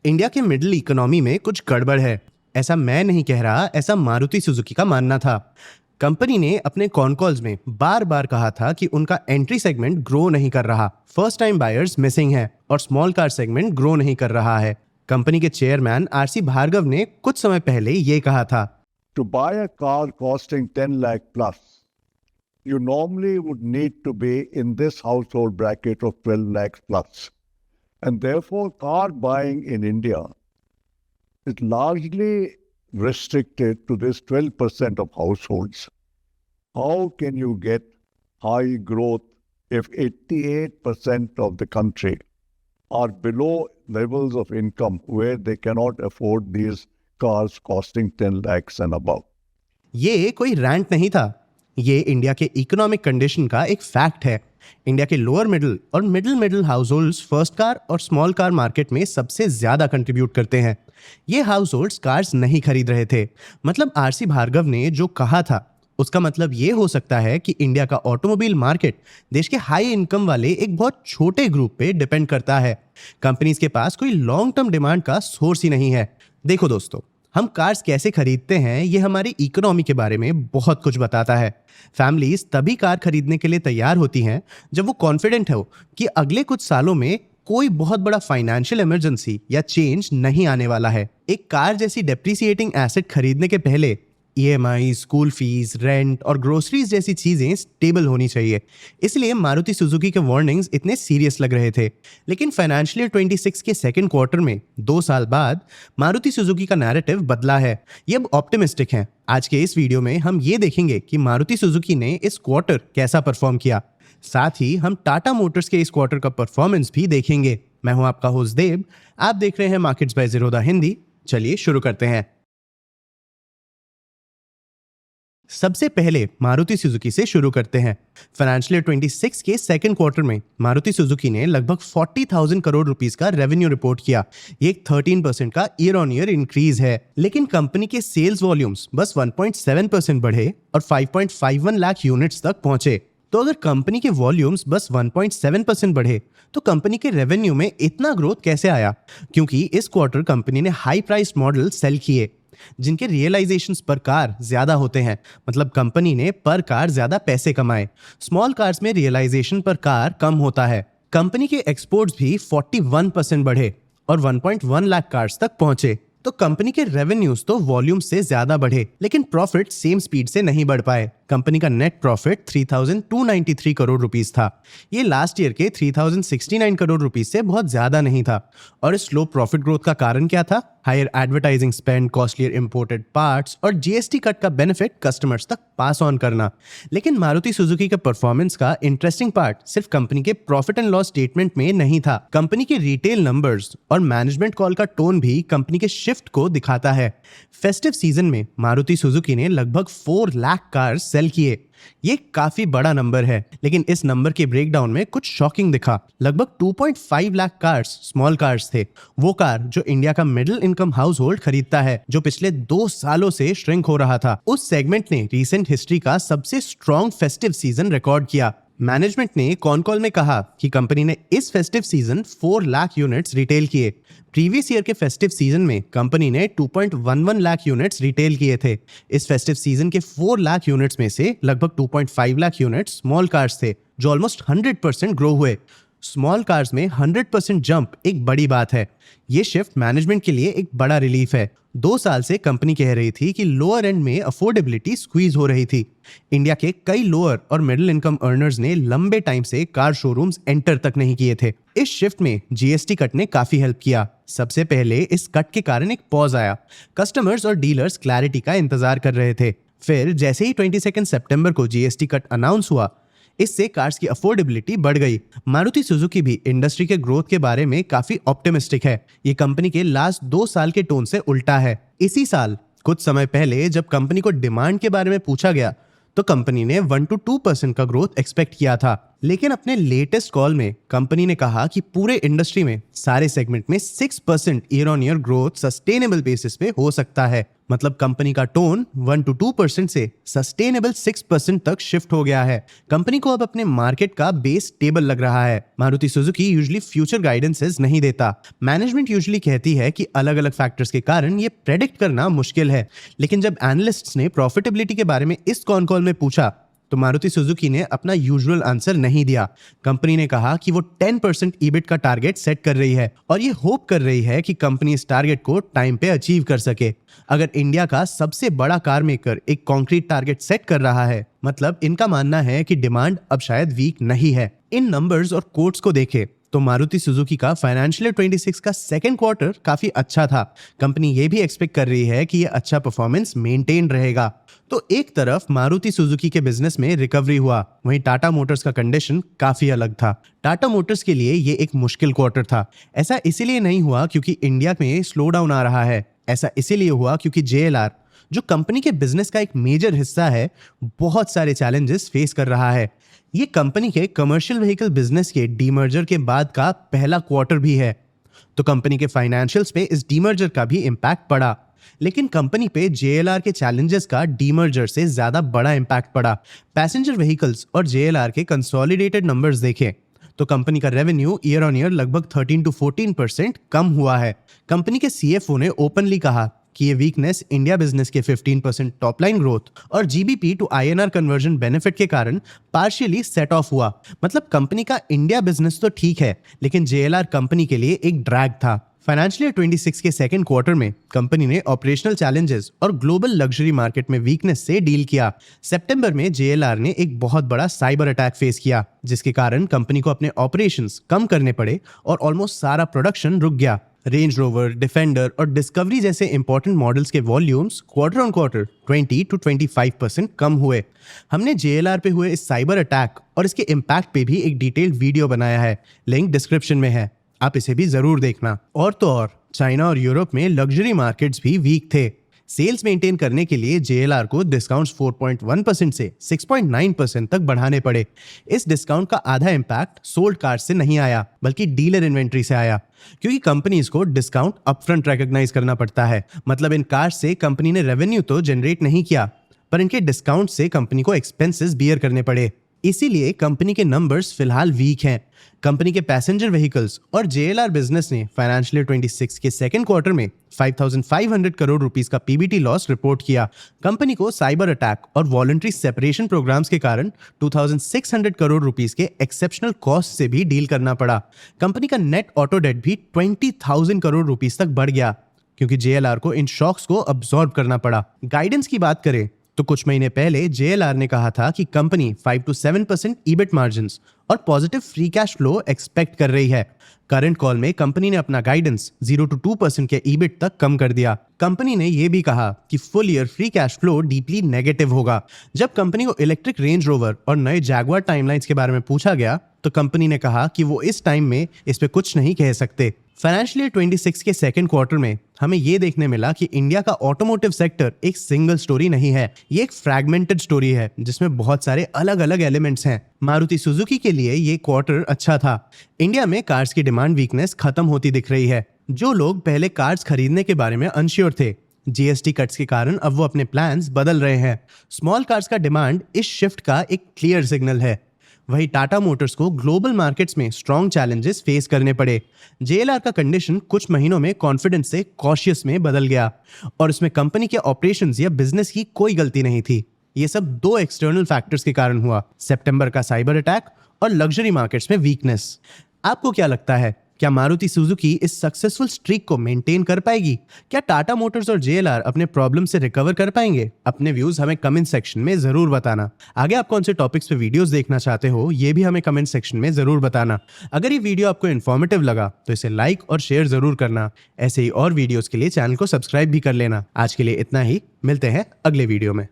India के middle economy में कुछ गड़बड़ है। ऐसा मैं नहीं कह रहा, ऐसा मारुति सुजुकी का मानना था। कंपनी ने अपने कॉन कॉल्स में बार बार कहा था कि उनका एंट्री सेगमेंट ग्रो नहीं कर रहा, फर्स्ट टाइम बायर्स मिसिंग है और स्मॉल कार सेगमेंट ग्रो नहीं कर रहा है। कंपनी के चेयरमैन आरसी भार्गव ने कुछ समय पहले ये कहा था, To buy a car costing 10 lakh plus, you normally would need to be in this household bracket of 12 lakhs plus. And therefore, car buying in India is largely restricted to this 12% of households. How can you get high growth if 88% of the country are below levels of income where they cannot afford these cars costing 10 lakhs and above? ये कोई rant नहीं था, ये India के economic condition का एक fact है। India के लोअर मिडिल और मिडिल हाउसहोल्ड्स फर्स्ट कार और स्मॉल कार मार्केट में सबसे ज्यादा कंट्रीब्यूट करते हैं। ये हाउसहोल्ड्स कार्स नहीं खरीद रहे थे। मतलब आरसी भार्गव ने जो कहा था उसका मतलब ये हो सकता है कि इंडिया का ऑटोमोबाइल मार्केट देश के हाई इनकम वाले एक बहुत छोटे ग्रुप पे डिपेंड करता है। कंपनीज के पास कोई लॉन्ग टर्म डिमांड का सोर्स ही नहीं है। देखो दोस्तों, हम कार्स कैसे खरीदते हैं ये हमारी इकोनॉमी के बारे में बहुत कुछ बताता है। फैमिलीज तभी कार खरीदने के लिए तैयार होती हैं जब वो कॉन्फिडेंट हो कि अगले कुछ सालों में कोई बहुत बड़ा फाइनेंशियल इमरजेंसी या चेंज नहीं आने वाला है। एक कार जैसी डेप्रिसिएटिंग एसेट खरीदने के पहले ईएमआई, स्कूल फीस, रेंट और ग्रोसरीज जैसी चीजें स्टेबल होनी चाहिए। इसलिए मारुति सुजुकी के वार्निंग्स इतने सीरियस लग रहे थे। लेकिन फाइनेंशियल ईयर 26 के सेकंड क्वार्टर में 2 साल बाद मारुति सुजुकी का नैरेटिव बदला है। ये अब ऑप्टिमिस्टिक है। आज के इस वीडियो में हम ये देखेंगे कि मारुति सुजुकी ने इस क्वार्टर कैसा परफॉर्म किया। साथ ही हम टाटा मोटर्स के इस क्वार्टर का परफॉर्मेंस भी देखेंगे। मैं हूं आपका होस्ट देव, आप देख रहे हैं मार्केट्स बाय ज़ीरोधा हिंदी। चलिए शुरू करते हैं। सबसे पहले मारुति सुजुकी से शुरू करते हैं। फाइनेंशियल ईयर 26 के सेकंड क्वार्टर में मारुति सुजुकी ने लगभग 40,000 करोड़ रुपीस का रेवेन्यू रिपोर्ट किया। ये एक 13% का ईयर ऑन ईयर इंक्रीज है। लेकिन कंपनी के सेल्स वॉल्यूम्स बस 1.7% बढ़े और 5.51 लाख यूनिट्स तक पहुंचे। तो अगर कंपनी के वॉल्यूम्स बस 1.7% बढ़े तो कंपनी के रेवेन्यू में इतना ग्रोथ कैसे आया? क्योंकि इस क्वार्टर कंपनी ने हाई प्राइस्ड मॉडल सेल किए जिनके रियलाइजेशंस पर कार ज्यादा होते हैं। मतलब कंपनी ने पर कार ज्यादा पैसे कमाए। स्मॉल कार्स में रियलाइजेशन पर कार कम होता है। कंपनी के एक्सपोर्ट्स भी 41% बढ़े और 1.1 लाख कार्स तक पहुंचे। तो कंपनी के रेवेन्यूज तो वॉल्यूम से ज्यादा बढ़े, लेकिन प्रॉफिट सेम स्पीड से नहीं बढ़ पाए। कंपनी का नेट प्रॉफिट 3,293 करोड़ रुपीस था। ये लास्ट ईयर के 3,069 करोड़ रुपीस से बहुत ज्यादा नहीं था। और इस स्लो प्रॉफिट ग्रोथ का कारण क्या था? Higher advertising spend, costlier imported parts और जीएसटी कट का बेनिफिट कस्टमर्स तक पास ऑन करना। लेकिन मारुति सुजुकी के परफॉर्मेंस का इंटरेस्टिंग पार्ट सिर्फ कंपनी के प्रॉफिट एंड लॉस स्टेटमेंट में नहीं था। कंपनी के रिटेल नंबर्स और मैनेजमेंट कॉल का टोन भी कंपनी के शिफ्ट को दिखाता है। फेस्टिव सीजन में मारुति सुजुकी ने लगभग 4 लाख कार्स सेल किए। ये काफी बड़ा नंबर है, लेकिन इस नंबर के ब्रेकडाउन में कुछ शॉकिंग दिखा। लगभग 2.5 लाख कार्स स्मॉल कार्स थे, वो कार जो इंडिया का मिडिल इनकम हाउस होल्ड खरीदता है, जो पिछले 2 सालों से श्रिंक हो रहा था। उस सेगमेंट ने रीसेंट हिस्ट्री का सबसे स्ट्रॉन्ग फेस्टिव सीजन रिकॉर्ड किया। मैनेजमेंट ने कॉन कॉल में कहा कि कंपनी ने इस festive season 4 lakh units retail किए। प्रीवियस ईयर के फेस्टिव सीजन में कंपनी ने 2.11 लाख यूनिट्स रिटेल किए थे। इस फेस्टिव सीजन के 4 लाख यूनिट्स में से लगभग 2.5 लाख यूनिट्स स्मॉल कार्स थे, जो ऑलमोस्ट 100% ग्रो हुए। स्मॉल कार्स में 100% जंप एक बड़ी बात है। ये शिफ्ट मैनेजमेंट के लिए एक बड़ा रिलीफ है। 2 साल से कंपनी कह रही थी कि लोअर एंड में अफोर्डेबिलिटी स्क्वीज हो रही थी। इंडिया के कई लोअर और मिडिल इनकम अर्नर्स ने लंबे टाइम से कार शोरूम्स एंटर तक नहीं किए थे। इस शिफ्ट में जीएसटी कट ने काफी हेल्प किया। सबसे पहले इस कट के कारण एक पॉज आया। कस्टमर्स और डीलर्स क्लैरिटी का इंतजार कर रहे थे। फिर जैसे ही 22 सितंबर को जीएसटी कट अनाउंस हुआ, इससे कार्स की अफोर्डेबिलिटी बढ़ गई। मारुति सुजुकी भी इंडस्ट्री के ग्रोथ के बारे में काफी ऑप्टिमिस्टिक है। ये कंपनी के लास्ट 2 साल के टोन से उल्टा है। इसी साल कुछ समय पहले जब कंपनी को डिमांड के बारे में पूछा गया तो कंपनी ने 1 to 2% का ग्रोथ एक्सपेक्ट किया था। लेकिन अपने लेटेस्ट कॉल में कंपनी ने कहा कि पूरे इंडस्ट्री में सारे सेगमेंट में 6% year on year growth sustainable basis पे हो सकता है। मतलब कंपनी का टोन 1 to 2% से सस्टेनेबल 6% तक शिफ्ट हो गया है। कंपनी को अब अपने मार्केट का बेस स्टेबल लग रहा है। Maruti Suzuki usually future guidances नहीं देता। मैनेजमेंट यूजुअली कहती है कि अलग अलग फैक्टर्स के कारण ये प्रेडिक्ट करना मुश्किल है, लेकिन जब एनालिस्ट्स ने प्रॉफिटेबिलिटी के बारे में इस कॉन कॉल में पूछा तो मारुति सुजुकी ने अपना यूजुअल आंसर नहीं दिया। कंपनी ने कहा कि वो 10% ईबिट का टारगेट सेट कर रही है और ये होप कर रही है कि कंपनी इस टारगेट को टाइम पे अचीव कर सके। अगर इंडिया का सबसे बड़ा कार मेकर एक कॉन्क्रीट टारगेट सेट कर रहा है, मतलब इनका मानना है कि डिमांड अब शायद वीक नहीं है। इन नंबर्स और कोट्स को देखें तो मारुति सुजुकी का फाइनेंशियल ईयर 26 का सेकंड क्वार्टर काफी अच्छा था। कंपनी ये भी एक्सपेक्ट कर रही है कि ये अच्छा परफॉर्मेंस मेंटेन रहेगा। तो एक तरफ मारुति सुजुकी के बिजनेस में रिकवरी हुआ, वहीं टाटा मोटर्स का कंडीशन काफी अलग था। टाटा मोटर्स के लिए ये एक मुश्किल क्वार्टर था। ऐसा इसीलिए नहीं हुआ क्योंकि इंडिया में स्लो डाउन आ रहा है, ऐसा इसीलिए हुआ क्योंकि JLR, जो कंपनी के बिजनेस का एक मेजर हिस्सा है, बहुत सारे चैलेंजेस फेस कर रहा है। ये कंपनी के कमर्शियल व्हीकल बिजनेस के डीमर्जर के बाद का पहला क्वार्टर भी है, तो कंपनी के फाइनेंशियल्स पे इस डीमर्जर का भी इम्पैक्ट पड़ा। लेकिन कंपनी पे JLR के चैलेंजेस का डीमर्जर से ज्यादा बड़ा इम्पैक्ट पड़ा। पैसेंजर व्हीकल्स और JLR के कंसोलिडेटेड नंबर्स देखें तो कंपनी का रेवेन्यू ईयर ऑन ईयर लगभग 13 to 14% कम हुआ है। कंपनी के CFO ने ओपनली कहा कि ये वीकनेस इंडिया बिजनेस के 15% टॉप लाइन ग्रोथ और GBP to INR conversion benefit के कारण पार्शियली सेट ऑफ हुआ। मतलब कंपनी का इंडिया बिजनेस तो ठीक है, लेकिन JLR कंपनी के लिए एक ड्रैग था। फाइनेंशियल ईयर 26 के सेकंड क्वार्टर में कंपनी ने ऑपरेशनल चैलेंजेस और ग्लोबल लग्जरी मार्केट में वीकनेस से डील किया। सितंबर में JLR ने एक बहुत बड़ा साइबर अटैक फेस किया, जिसके कारण कंपनी को अपने ऑपरेशंस कम करने पड़े और ऑलमोस्ट सारा प्रोडक्शन रुक गया। रेंज रोवर, डिफेंडर और डिस्कवरी जैसे इंपॉर्टेंट मॉडल्स के volumes quarter on quarter 20 to 25% कम हुए। हमने JLR पे हुए इस साइबर अटैक और इसके इम्पैक्ट पे भी एक डिटेल्ड वीडियो बनाया है, लिंक डिस्क्रिप्शन में है, आप इसे भी जरूर देखना। और तो और चाइना और यूरोप में लग्जरी मार्केट्स भी वीक थे। सेल्स मेंटेन करने के लिए JLR को डिस्काउंट्स 4.1% से 6.9% तक बढ़ाने पड़े। इस डिस्काउंट का आधा इम्पैक्ट सोल्ड कार्स से नहीं आया, बल्कि डीलर इन्वेंट्री से आया, क्योंकि कंपनीज को डिस्काउंट अपफ्रंट रिकॉग्नाइज करना पड़ता है। मतलब इन कार्स से कंपनी ने रेवेन्यू तो जनरेट नहीं किया, पर इनके डिस्काउंट से कंपनी को एक्सपेंसेस बियर करने पड़े। इसीलिए कंपनी के नंबर्स फिलहाल वीक हैं। कंपनी के पैसेंजर व्हीकल्स और JLR बिजनेस ने फाइनेंशियल ईयर 26 के सेकंड क्वार्टर में 5,500 करोड़ रुपीस का PBT लॉस रिपोर्ट किया। कंपनी को साइबर अटैक और वॉलंटरी सेपरेशन प्रोग्राम्स के कारण 2,600 करोड़ रुपीस के एक्सेप्शनल कॉस्ट से भी डील करना पड़ा। कंपनी का नेट ऑटो डेट भी 20,000 करोड़ रुपीस तक बढ़ गया, क्योंकि JLR को इन शॉक्स को अब्सॉर्ब करना पड़ा। गाइडेंस की बात करें तो कुछ महीने पहले JLR ने कहा था कि कंपनी 5 to 7% EBIT मार्जिन्स और positive free cash flow expect कर रही है। करंट कॉल में कंपनी ने अपना गाइडेंस 0 to 2% के EBIT तक कम कर दिया। कंपनी ने यह भी कहा कि full year free cash flow deeply negative होगा। जब कंपनी को इलेक्ट्रिक रेंज रोवर और नए जैगुआर टाइमलाइंस के बारे में पूछा गया तो कंपनी ने कहा कि वो इस टाइम में इस पे कुछ नहीं कह सकते। फाइनेंशियल ईयर 26 के सेकंड क्वार्टर में हमें ये देखने मिला कि इंडिया का ऑटोमोटिव सेक्टर एक सिंगल स्टोरी नहीं है, ये एक फ्रैगमेंटेड स्टोरी है जिसमें बहुत सारे अलग अलग एलिमेंट्स हैं। मारुति सुजुकी के लिए ये क्वार्टर अच्छा था। इंडिया में कार्स की डिमांड वीकनेस खत्म होती दिख रही है। जो लोग पहले कार्स खरीदने के बारे में अनश्योर थे, GST कट्स के कारण अब वो अपने प्लान्स बदल रहे हैं। स्मॉल कार्स का डिमांड इस शिफ्ट का एक क्लियर सिग्नल है। वहीं टाटा मोटर्स को ग्लोबल मार्केट्स में स्ट्रॉन्ग चैलेंजेस फेस करने पड़े। JLR का कंडीशन कुछ महीनों में कॉन्फिडेंस से कॉशियस में बदल गया और इसमें कंपनी के ऑपरेशंस या बिजनेस की कोई गलती नहीं थी। ये सब दो एक्सटर्नल फैक्टर्स के कारण हुआ, सितंबर का साइबर अटैक और लग्जरी मार्केट्स में वीकनेस। आपको क्या लगता है, क्या मारुति सुजुकी इस सक्सेसफुल स्ट्रीक को मेंटेन कर पाएगी? क्या टाटा मोटर्स और JLR अपने प्रॉब्लम से रिकवर कर पाएंगे? अपने व्यूज हमें कमेंट सेक्शन में जरूर बताना। आगे आप कौन से टॉपिक्स पे वीडियोस देखना चाहते हो ये भी हमें कमेंट सेक्शन में जरूर बताना। अगर ये वीडियो आपको इन्फॉर्मेटिव लगा तो इसे लाइक और शेयर जरूर करना। ऐसे ही और वीडियोस के लिए चैनल को सब्सक्राइब भी कर लेना। आज के लिए इतना ही, मिलते हैं अगले वीडियो में।